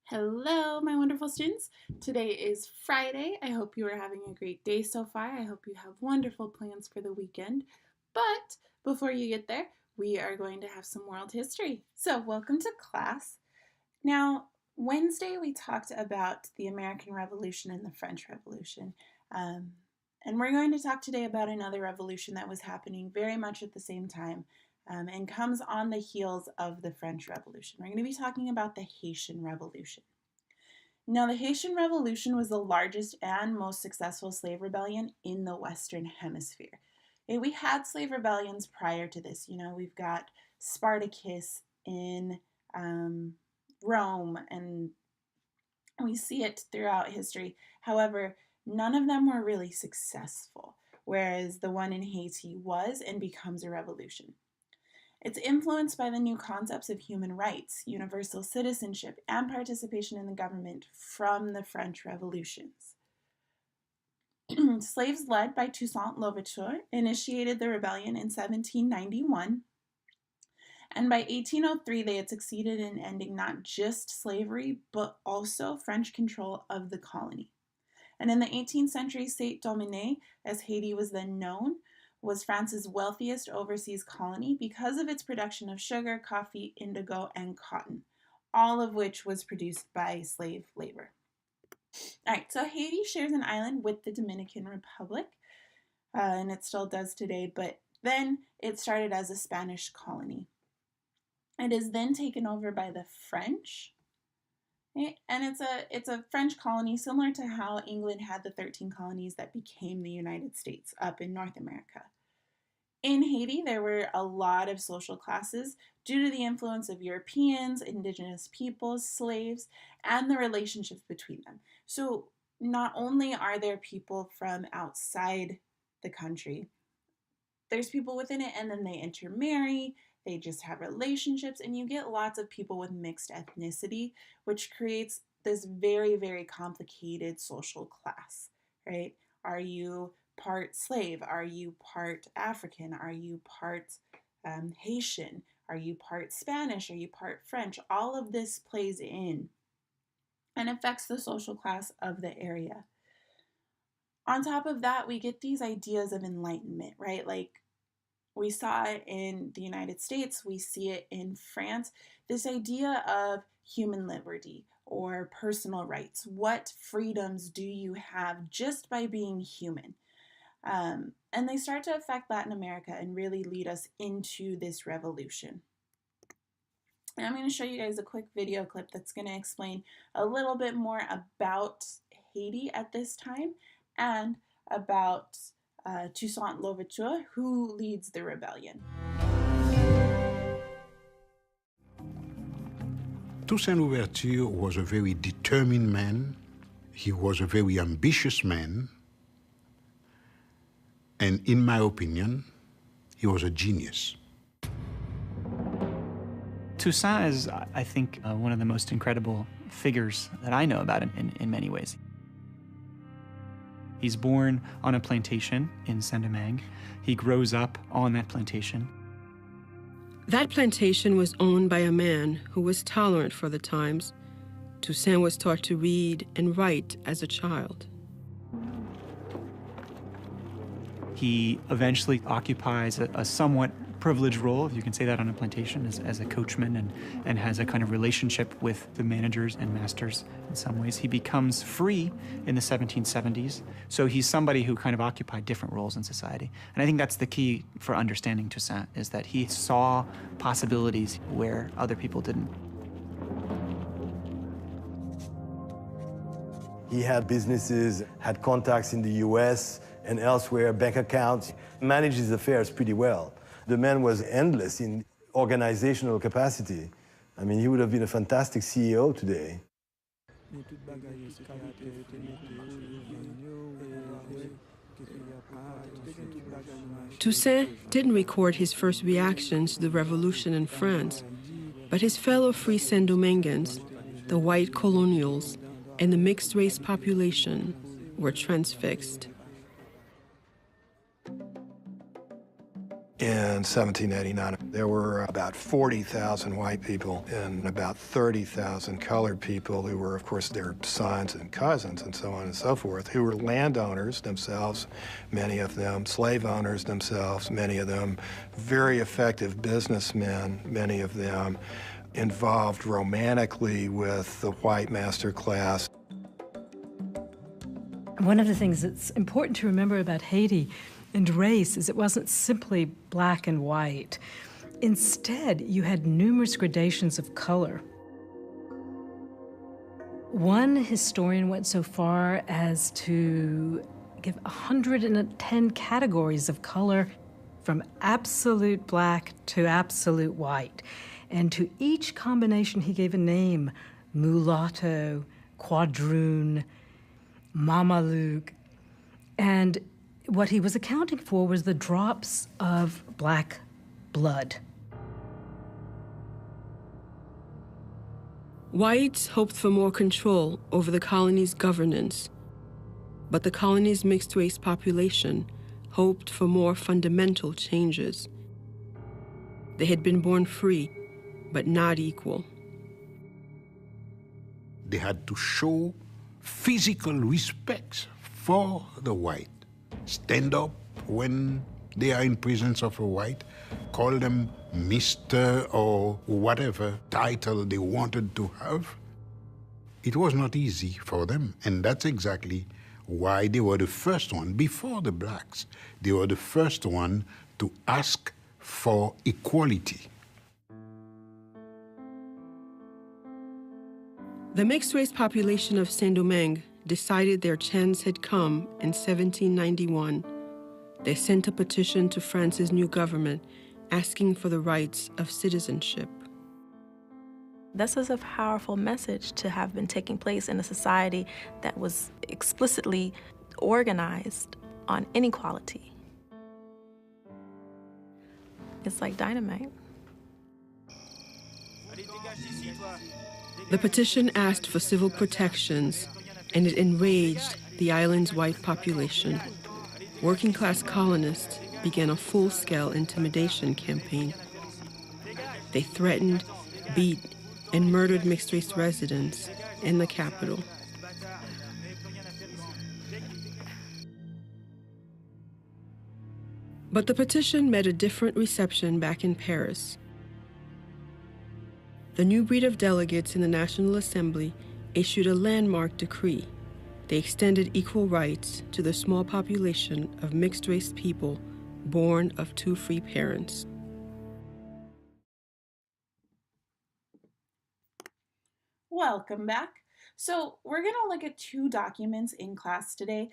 Hello, my wonderful students. Today is Friday. I hope you are having a great day so far. I hope you have wonderful plans for the weekend. But before you get there, we are going to have some world history. So, welcome to class. Now, Wednesday we talked about the American Revolution and the French Revolution. And we're going to talk today about another revolution that was happening very much at the same time and comes on the heels of the French Revolution. We're going to be talking about the Haitian Revolution. Now, the Haitian Revolution was the largest and most successful slave rebellion in the Western Hemisphere. We had slave rebellions prior to this. We've got Spartacus in Rome, and we see it throughout history. However, none of them were really successful, whereas the one in Haiti was and becomes a revolution. It's influenced by the new concepts of human rights, universal citizenship, and participation in the government from the French revolutions. Slaves led by Toussaint Louverture initiated the rebellion in 1791, and by 1803 they had succeeded in ending not just slavery, but also French control of the colony. And in the 18th century, Saint-Domingue, as Haiti was then known, was France's wealthiest overseas colony because of its production of sugar, coffee, indigo, and cotton, all of which was produced by slave labor. All right, so Haiti shares an island with the Dominican Republic, and it still does today, but then it started as a Spanish colony. It is then taken over by the French, and it's a French colony similar to how England had the 13 colonies that became the United States up in North America. In Haiti, there were a lot of social classes due to the influence of Europeans, indigenous peoples, slaves, and the relationships between them. So not only are there people from outside the country, there's people within it, and then they intermarry, they just have relationships, and you get lots of people with mixed ethnicity, which creates this very, very complicated social class, right? Are you part slave? Are you part African? Are you part Haitian? Are you part Spanish? Are you part French? All of this plays in and affects the social class of the area. On top of that, we get these ideas of enlightenment, right? Like we saw it in the United States, we see it in France, this idea of human liberty or personal rights. What freedoms do you have just by being human? And they start to affect Latin America and really lead us into this revolution. And I'm going to show you guys a quick video clip that's going to explain a little bit more about Haiti at this time and about Toussaint Louverture, who leads the rebellion. Toussaint Louverture was a very determined man. He was a very ambitious man. And in my opinion, he was a genius. Toussaint is, I think, one of the most incredible figures that I know about in many ways. He's born on a plantation in Saint-Domingue. He grows up on that plantation. That plantation was owned by a man who was tolerant for the times. Toussaint was taught to read and write as a child. He eventually occupies a somewhat privileged role, if you can say that, on a plantation as a coachman and has a kind of relationship with the managers and masters in some ways. He becomes free in the 1770s, so he's somebody who kind of occupied different roles in society. And I think that's the key for understanding Toussaint, is that he saw possibilities where other people didn't. He had businesses, had contacts in the US and elsewhere, bank accounts, managed his affairs pretty well. The man was endless in organizational capacity. I mean, he would have been a fantastic CEO today. Toussaint didn't record his first reactions to the revolution in France, but his fellow free Saint-Domingueans, the white colonials, and the mixed-race population were transfixed. In 1789, there were about 40,000 white people and about 30,000 colored people who were, of course, their sons and cousins and so on and so forth, who were landowners themselves, many of them slave owners themselves, many of them very effective businessmen, many of them involved romantically with the white master class. One of the things that's important to remember about Haiti and race is it wasn't simply black and white. Instead, you had numerous gradations of color. One historian went so far as to give 110 categories of color from absolute black to absolute white. And to each combination, he gave a name: mulatto, quadroon, Mamaluke. And what he was accounting for was the drops of black blood. Whites hoped for more control over the colony's governance, but the colony's mixed-race population hoped for more fundamental changes. They had been born free, but not equal. They had to show physical respect for the white. Stand up when they are in presence of a white, call them Mr. or whatever title they wanted to have. It was not easy for them, and that's exactly why they were the first one, before the blacks, they were the first one to ask for equality. The mixed-race population of Saint-Domingue decided their chance had come in 1791. They sent a petition to France's new government asking for the rights of citizenship. This is a powerful message to have been taking place in a society that was explicitly organized on inequality. It's like dynamite. The petition asked for civil protections, and it enraged the island's white population. Working-class colonists began a full-scale intimidation campaign. They threatened, beat, and murdered mixed-race residents in the capital. But the petition met a different reception back in Paris. The new breed of delegates in the National Assembly issued a landmark decree. They extended equal rights to the small population of mixed-race people born of two free parents. Welcome back. So we're going to look at two documents in class today,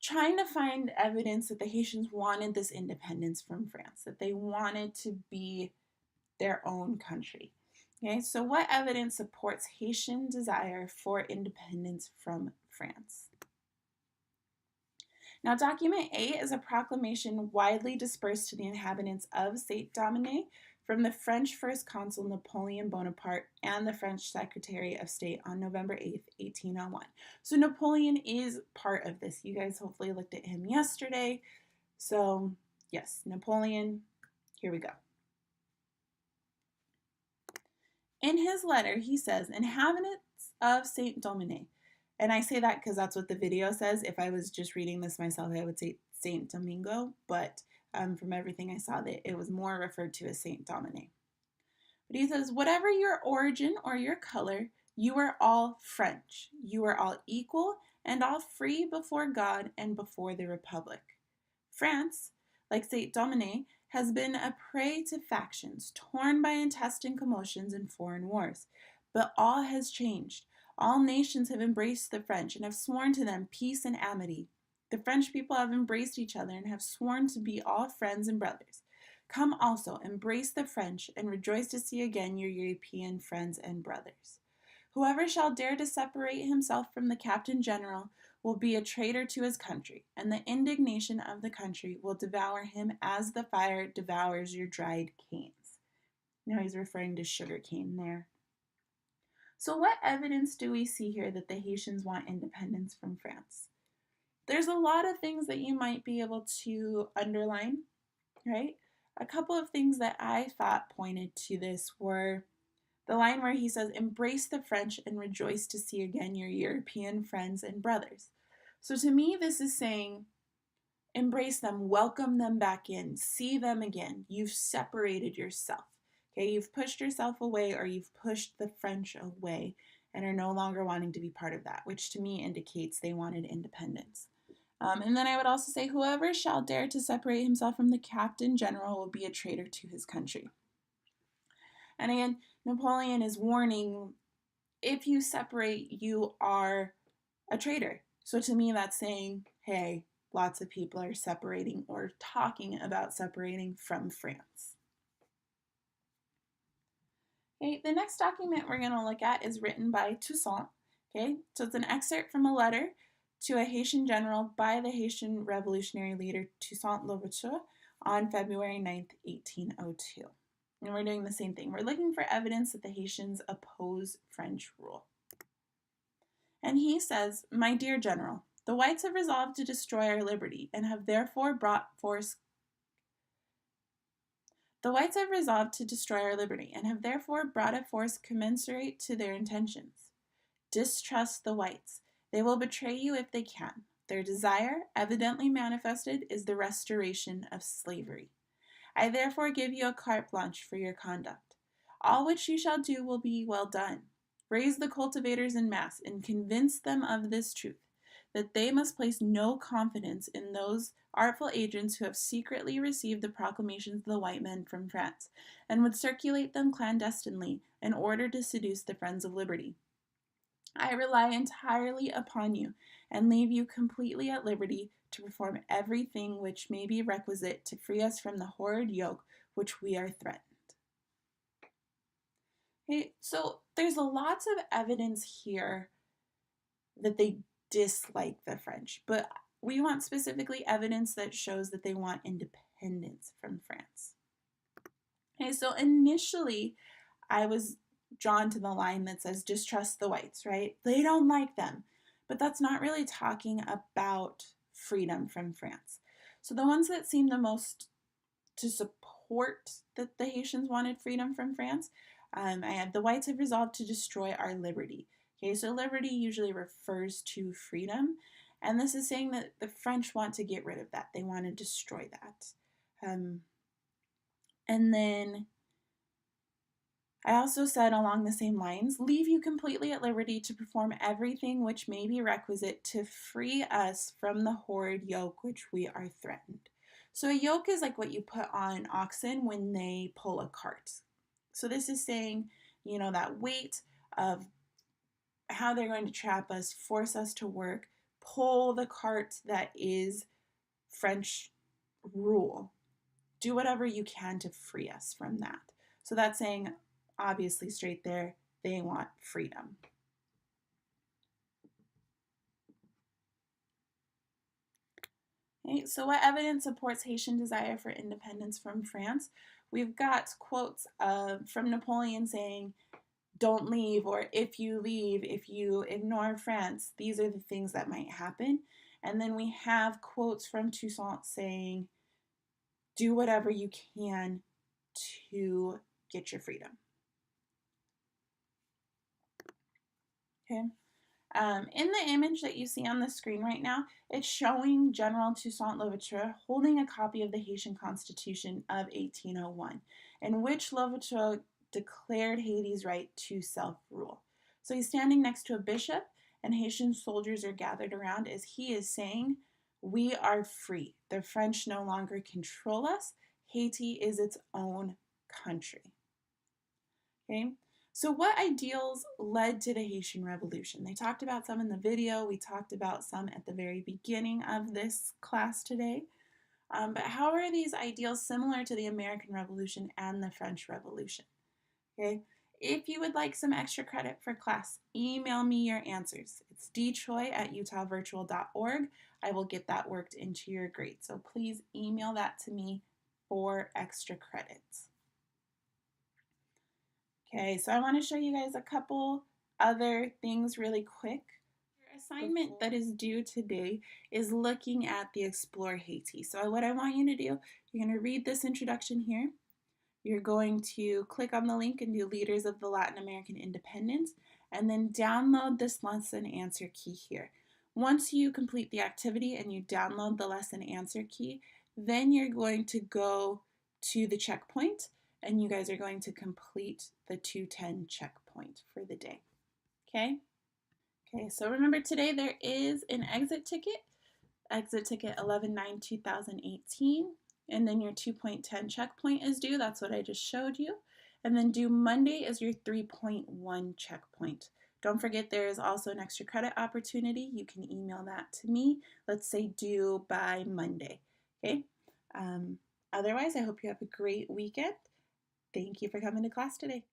trying to find evidence that the Haitians wanted this independence from France, that they wanted to be their own country. Okay, so what evidence supports Haitian desire for independence from France? Now, document A is a proclamation widely dispersed to the inhabitants of Saint-Domingue from the French First Consul Napoleon Bonaparte and the French Secretary of State on November 8th, 1801. So Napoleon is part of this. You guys hopefully looked at him yesterday. So yes, Napoleon, here we go. In his letter, he says, inhabitants of Saint-Domingue, and I say that because that's what the video says. If I was just reading this myself, I would say Saint Domingo, but from everything I saw, that it was more referred to as Saint-Domingue. But he says, whatever your origin or your color, you are all French. You are all equal and all free before God and before the Republic. France, like Saint-Domingue, has been a prey to factions, torn by intestine commotions and foreign wars. But all has changed. All nations have embraced the French and have sworn to them peace and amity. The French people have embraced each other and have sworn to be all friends and brothers. Come also, embrace the French, and rejoice to see again your European friends and brothers. Whoever shall dare to separate himself from the Captain General will be a traitor to his country, and the indignation of the country will devour him as the fire devours your dried canes. Now he's referring to sugar cane there. So what evidence do we see here that the Haitians want independence from France? There's a lot of things that you might be able to underline. right? A couple of things that I thought pointed to this were the line where he says, "Embrace the French and rejoice to see again your European friends and brothers." So to me, this is saying, embrace them, welcome them back in, see them again. You've separated yourself. Okay, you've pushed yourself away, or you've pushed the French away and are no longer wanting to be part of that, which to me indicates they wanted independence. And then I would also say, whoever shall dare to separate himself from the captain general will be a traitor to his country. And again, Napoleon is warning, if you separate, you are a traitor. So to me, that's saying, hey, lots of people are separating or talking about separating from France. Okay, the next document we're going to look at is written by Toussaint. Okay, so it's an excerpt from a letter to a Haitian general by the Haitian revolutionary leader Toussaint Louverture on February 9th, 1802. And we're doing the same thing. We're looking for evidence that the Haitians oppose French rule. And he says, "My dear general, the whites have resolved to destroy our liberty and have therefore brought force The whites have resolved to destroy our liberty and have therefore brought a force commensurate to their intentions. Distrust the whites. They will betray you if they can. Their desire, evidently manifested, is the restoration of slavery. I therefore give you a carte blanche for your conduct. All which you shall do will be well done. Raise the cultivators in mass and convince them of this truth, that they must place no confidence in those artful agents who have secretly received the proclamations of the white men from France, and would circulate them clandestinely in order to seduce the friends of liberty. I rely entirely upon you, and leave you completely at liberty to perform everything which may be requisite to free us from the horrid yoke which we are threatened." Okay, so there's lots of evidence here that they dislike the French, but we want specifically evidence that shows that they want independence from France. Okay, so initially I was drawn to the line that says distrust the whites, right? They don't like them, but that's not really talking about freedom from France. So the ones that seem the most to support that the Haitians wanted freedom from France, I had, the whites have resolved to destroy our liberty. Okay, so liberty usually refers to freedom, and this is saying that the French want to get rid of that. They want to destroy that. And then I also said along the same lines, leave you completely at liberty to perform everything which may be requisite to free us from the horrid yoke which we are threatened. So a yoke is like what you put on oxen when they pull a cart. So this is saying, you know, that weight of how they're going to trap us, force us to work, pull the cart that is French rule. Do whatever you can to free us from that. So that's saying, obviously straight there, they want freedom. Okay, so what evidence supports Haitian desire for independence from France? We've got quotes from Napoleon saying, don't leave, or if you leave, if you ignore France, these are the things that might happen. And then we have quotes from Toussaint saying, do whatever you can to get your freedom. Okay. In the image that you see on the screen right now, it's showing General Toussaint Louverture holding a copy of the Haitian Constitution of 1801, in which Louverture declared Haiti's right to self-rule. So he's standing next to a bishop, and Haitian soldiers are gathered around as he is saying, we are free. The French no longer control us. Haiti is its own country. Okay. So what ideals led to the Haitian Revolution? They talked about some in the video. We talked about some at the very beginning of this class today. But how are these ideals similar to the American Revolution and the French Revolution? Okay. If you would like some extra credit for class, email me your answers. It's dtroy@utahvirtual.org. I will get that worked into your grade. So please email that to me for extra credits. Okay, so I want to show you guys a couple other things really quick. A assignment that is due today is looking at the Explore Haiti. So what I want you to do, you're going to read this introduction here. You're going to click on the link and do Leaders of the Latin American Independence, and then download this lesson answer key here. Once you complete the activity and you download the lesson answer key, then you're going to go to the checkpoint and you guys are going to complete the 210 checkpoint for the day. Okay? Okay, so remember today there is an exit ticket 11/9/2018, and then your 2.10 checkpoint is due. That's what I just showed you. And then due Monday is your 3.1 checkpoint. Don't forget there is also an extra credit opportunity. You can email that to me. Let's say due by Monday. Okay. Otherwise, I hope you have a great weekend. Thank you for coming to class today.